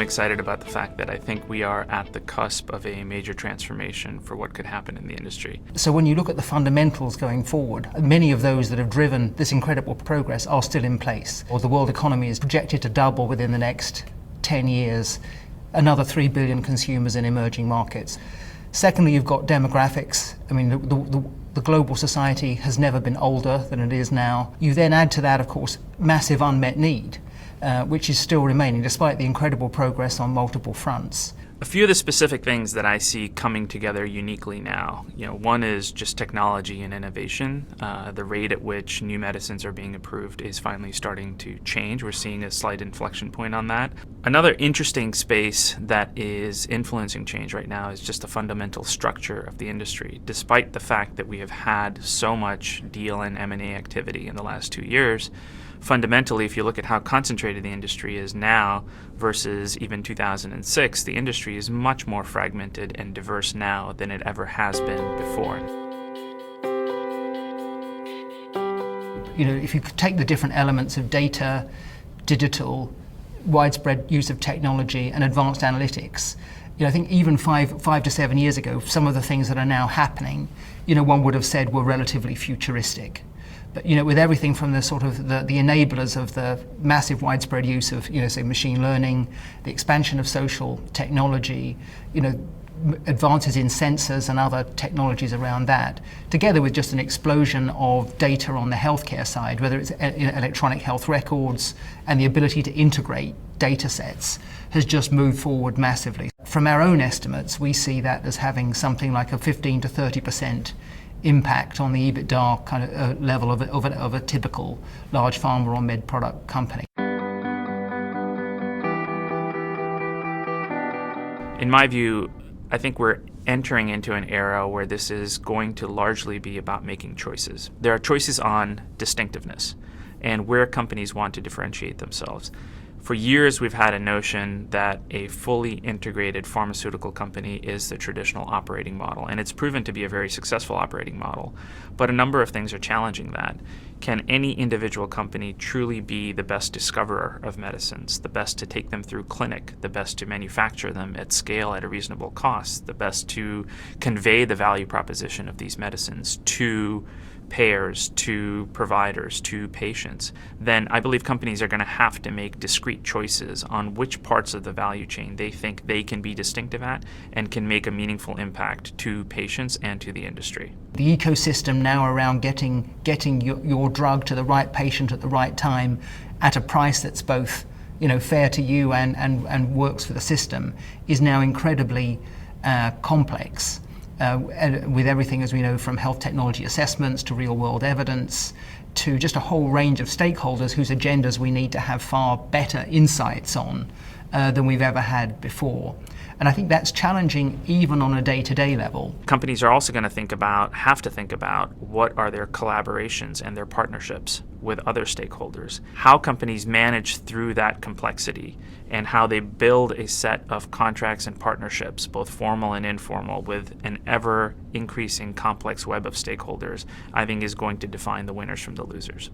I'm excited about the fact that I think we are at the cusp of a major transformation for what could happen in the industry. So when you look at the fundamentals going forward, many of those that have driven this incredible progress are still in place. Or the world economy is projected to double within the next 10 years, another 3 billion consumers in emerging markets. Secondly, you've got demographics. I mean, the global society has never been older than it is now. You then add to that, of course, massive unmet need, which is still remaining despite the incredible progress on multiple fronts. A few of the specific things that I see coming together uniquely now, one is just technology and innovation. The rate at which new medicines are being approved is finally starting to change. We're seeing a slight inflection point on that. Another interesting space that is influencing change right now is just the fundamental structure of the industry. Despite the fact that we have had so much deal and M&A activity in the last 2 years, fundamentally, if you look at how concentrated the industry is now versus even 2006, the industry is much more fragmented and diverse now than it ever has been before. If you take the different elements of data, digital, widespread use of technology and advanced analytics, I think even five to 7 years ago, some of the things that are now happening, one would have said were relatively futuristic. But with everything from the sort of the enablers of the massive widespread use of say machine learning, the expansion of social technology, advances in sensors and other technologies around that, together with just an explosion of data on the healthcare side, whether it's electronic health records and the ability to integrate data sets, has just moved forward massively. From our own estimates, we see that as having something like a 15 to 30% impact on the EBITDA kind of level of a typical large pharma or med product company. In my view, I think we're entering into an era where this is going to largely be about making choices. There are choices on distinctiveness and where companies want to differentiate themselves. For years, we've had a notion that a fully integrated pharmaceutical company is the traditional operating model, and it's proven to be a very successful operating model. But a number of things are challenging that. Can any individual company truly be the best discoverer of medicines, the best to take them through clinic, the best to manufacture them at scale at a reasonable cost, the best to convey the value proposition of these medicines to payers, to providers, to patients? Then I believe companies are going to have to make discrete choices on which parts of the value chain they think they can be distinctive at and can make a meaningful impact to patients and to the industry. The ecosystem now around getting your drug to the right patient at the right time at a price that's both fair to you and works for the system is now incredibly complex. With everything, as we know, from health technology assessments to real-world evidence to just a whole range of stakeholders whose agendas we need to have far better insights on than we've ever had before. And I think that's challenging even on a day-to-day level. Companies are also going to have to think about what are their collaborations and their partnerships with other stakeholders, how companies manage through that complexity, and how they build a set of contracts and partnerships, both formal and informal, with an ever-increasing complex web of stakeholders, I think is going to define the winners from the losers.